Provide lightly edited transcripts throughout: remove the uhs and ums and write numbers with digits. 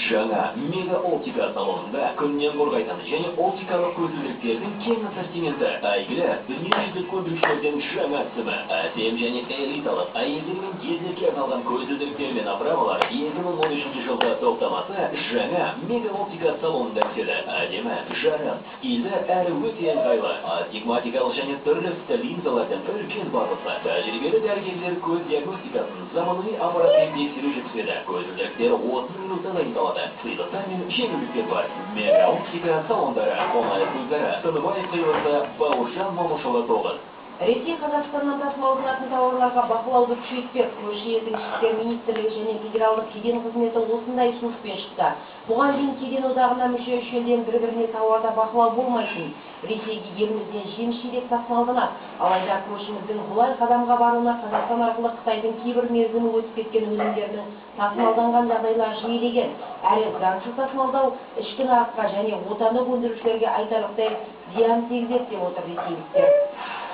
Жаңа мега оптика салонында күннен қорғайтын және оптикалық көзілдіріктердің кең ассортименті. Әйгілі дүниежүзілік көндіргіштердің жаңа тізімі. Әсем және элиталық әйелдер мен ерлерге арналған көзілдіріктер мен оправалар 2013 жылда топтамасы жаңа мега оптика салонында келді. Әдемі, жарым, стильді әрі өте ыңғайлы. Астигматикалық және түрлі линзалардың үлкен базасы. Тәжірибелі дәрігерлер көз диагностикасын заманауи аппаратпен тексеру жүргізеді. Көзілдіріктер 30 минутта дайындалады. Сыйлықтар мен жеңілдіктер бар. Мега оптика салондары, оңай көздері, Тыныбаев қиылысы, Бауыржан Момышұлы 9. Ресей Қазақстаннан тасымалданатын тауарларға бақылауды күшейтпек. Көрші елдің ішкі министрлігі және федералдық кеден қызметі осындай ұсыныспен шықты. Бұған дейін кеден одағына мүше үш елден бір-біріне тауарда бақылау болмайтын. Ресейге елімізден жеміс-жидек тасымалданады. Алайда көршіміздің бұлай қадамға баруына Қазақстан арқылы Қытайдың кейбір мерзімі өтіп кеткен өнімдердің тасымалданған жағдайлар жиілеген. Әрі заңсыз тасымалдау ішкі нарыққа және отандық өндірушілерге айтарлықтай зиян тигізеді деп отыр ресейліктер.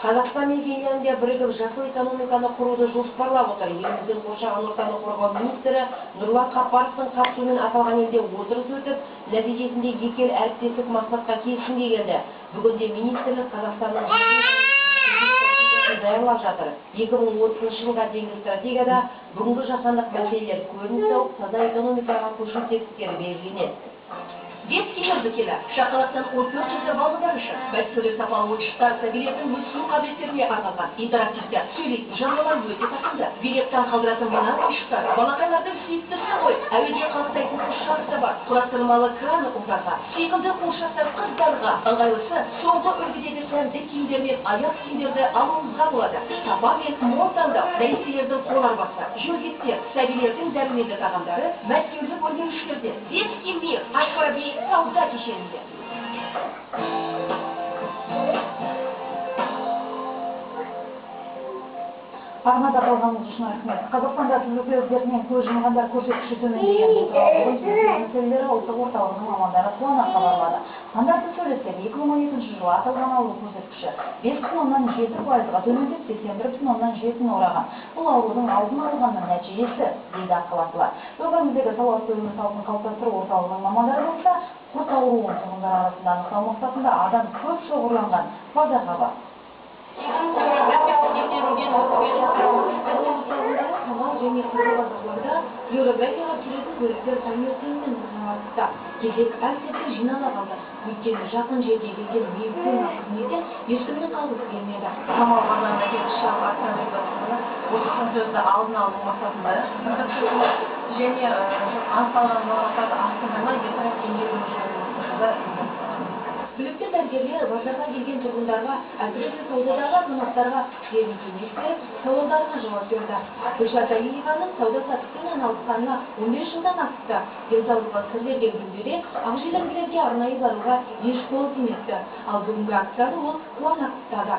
Қазақстан мен Финляндия бірігіп жасыл экономиканы құруды жоспарлап отыр. Еліміздің қоршаған ортаны қорғау министрі Нұрлан Қапаровтың қатысуымен аталған елде отырыс өтіп, нәтижесінде екі ел әріптестік мақсатқа келісімге келді. Бүгінде министрлік Қазақстанның даярлап жатыр. 2030 жылға дейінгі стратегияда бүгінгі жаһандық мәселелер көрініс тауып, таза экономикаға көшу тетіктері белгіленеді. Детский музыкелі шақалақтан 14 жылда балғыдар үшін бәстүрлі сапалы ойыншықтар сәбилердің өсу қабілеттеріне арналған интерактивті сөйлейтін жанрлар өте тартымды. Билеттен қалдыратын мына ойыншықтар балақайлардың сүйіктісі ғой. Әуеде қалықтайтын құшақ та бар. Құрастырмалы краны ұлдарға, сүйкімді қуыршақтар қыздарға. Ыңғайлысы соңғы үлгідегі сәнді киімдер мен аяқ киімдерді алуыңызға болады. Сапа мен мол таңдау, дәрескелердің қоларбасы, жөргектер, сәбилердің дәрменді тағамдары, мәскеулік өндірушілерде. Детский мир, Ай-Фараби сауда кешенінде. Арнада қалғаныңыз үшін рахмет. Қазақстанда түрлі өздерінен көз жұмғандар көрсеткіші төмендеген мәселелері ұлттық орталығының мамандары қуана хабарлады. Стандартты сөйлесек, 2012 жылы аталған ауру көрсеткіші 5,7%-ға төмендеп 81,7-ні ораған. Бұл аурудың алдын алғанның нәтижесі дейді ақылатылар. Өңіріміздегі салауатты өмір салтын қалыптастыру орталығының мамандары болса, құрт ауруын тұрғындар арасында анықтау мақсатында адам көп шоғырланған базарға бар. Қамал және қызылбазарларда флюорографияға түсіретін көліктер таңертеңнен орналасты. Кезек әлсетті жинала қалды. Өйткені жақын жерге келген медицина қызметі ешкімнің қалғысы келмеді. Қамал базарында келіп шағып аттан жүргізілді. Осы сөзді алдын алу мақсатында және анықталған науқастарды астана ертең емдеу Білікті дәрігерлер базарға келген тұрғындарға, әсіресе саудадағы азаматтарға тегін кеңес беріп, сауалдарына жауап берді. Гүлшат Алиеваның сауда-саттықпен айналысқанына 15 жылдан асыпты. Денсаулыққа сыр берген күндері ақжелеңгілерге арнайы баруға еш қол тимепті. Ал бүгінгі акцияны ол қуана құптады.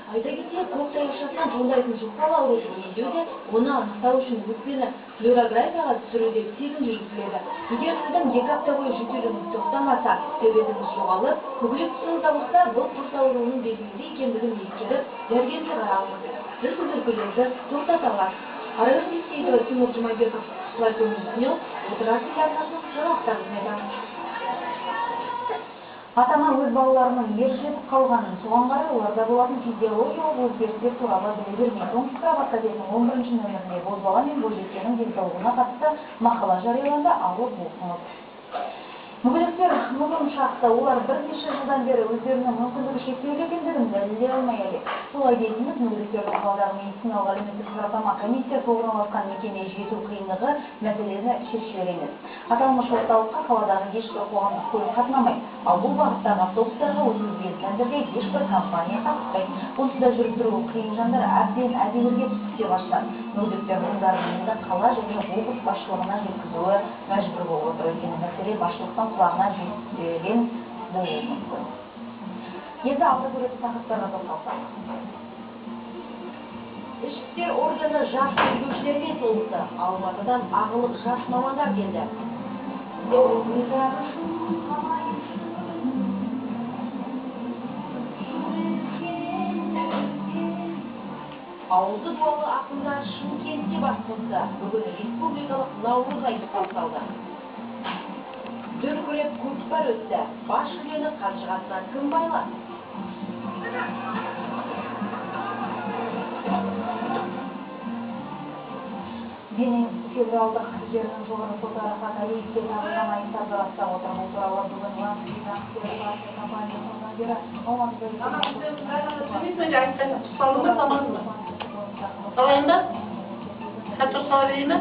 Айта кетейік, көк таяқшасынан жолдайтын жұқпалы ауруды емдеуде, оны анықтау үшін өкпені флюорографияға түсіруде тегін жүргізіледі. Егер сіздің 2 апта бойы жөтелуіңіз тоқтамаса, себебіңіз жоғалып, көкірек тұсыңыз ауырса, бұл құрт ауруының белгілері екендігін ескеріп, дәрігерге қаралыңыз. Сіз туберкулезді тоқтата аласыз. Арайлым Бексейітова, Тимур Жұмабеков, Платон Муснел, отырасы телеарнасының жаңалықтарын айтады. Ата-ана өз балаларының ержетіп қалғанын соған қарай оларда болатын физиологиялық өзгерістер туралы біле бермейді. Оңтүстік Абат газетінің 11-ші нөмірінде бозбала мен бойжеткеннің денсаулығына қатысты мақала жарияланды. Алып оқыңыз. Мүгедектер мүмкін шақты, олар бірнеше жылдан бері өздерінің мүмкіндігі шектеулі екендігін дәлелдей алмай әлек. Солай дейміз, мүгедектердің қаладағы медициналық әлеуметтік сараптама комиссиясы орналасқан мекемеге жету қиындығы мәселені шешер емес. Аталмыш орталыққа қаладағы ешбір қоғамдық көлік қатынамайды, ал бұл бағыттағы автобустарға өткізілген тендерге ешбір компания қатыспайды. Онсыз да жүріп тұруы қиын жандар әбден әдемірге түсіп бастады. Мүгедектер мұндарында қала және облыс басшылығына жеткізуі мәжбүр болып отыр. Өйткені мәселе басшылықтан құлағына жетпеген болуы мүмкін. Енді алда көретін тақырыптарға тоқталсақ. Ішкі істер органы жас тергеушілермен толықты. Алматыдан ағылып жас мамандар келді. Ауылды дуалы ақында Шымкентте бас қосты. Бүгін республикалық Наурыз айы басталды. Дүркіреп көкпар өтті. Баш жүлдені қанжығасына кім байлады? Денең федералдық жерінің жоғары соты арқат әйелге тағылған айында зарастап отыр. Бұл туралы бүгін Ланскийдің активизация компаниясынан бері Қалайында? Сәттір сала берейін бе?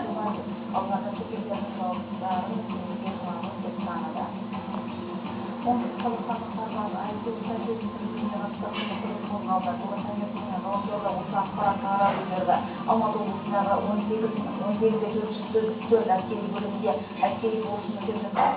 алғанда шекерлердің жауаптарын өткізуге қуанып деп таныды. Оңтүстік қазақстандық сарбаз ITU стратегиясына қатысты қылмыстық іс қозғалды. Бүгін таңертеңнен ғаламторда осы ақпарат тарап үлгерді. Алматы облысындағы 18-404 әскери бөлімінде әскери борышын өтеп жатқан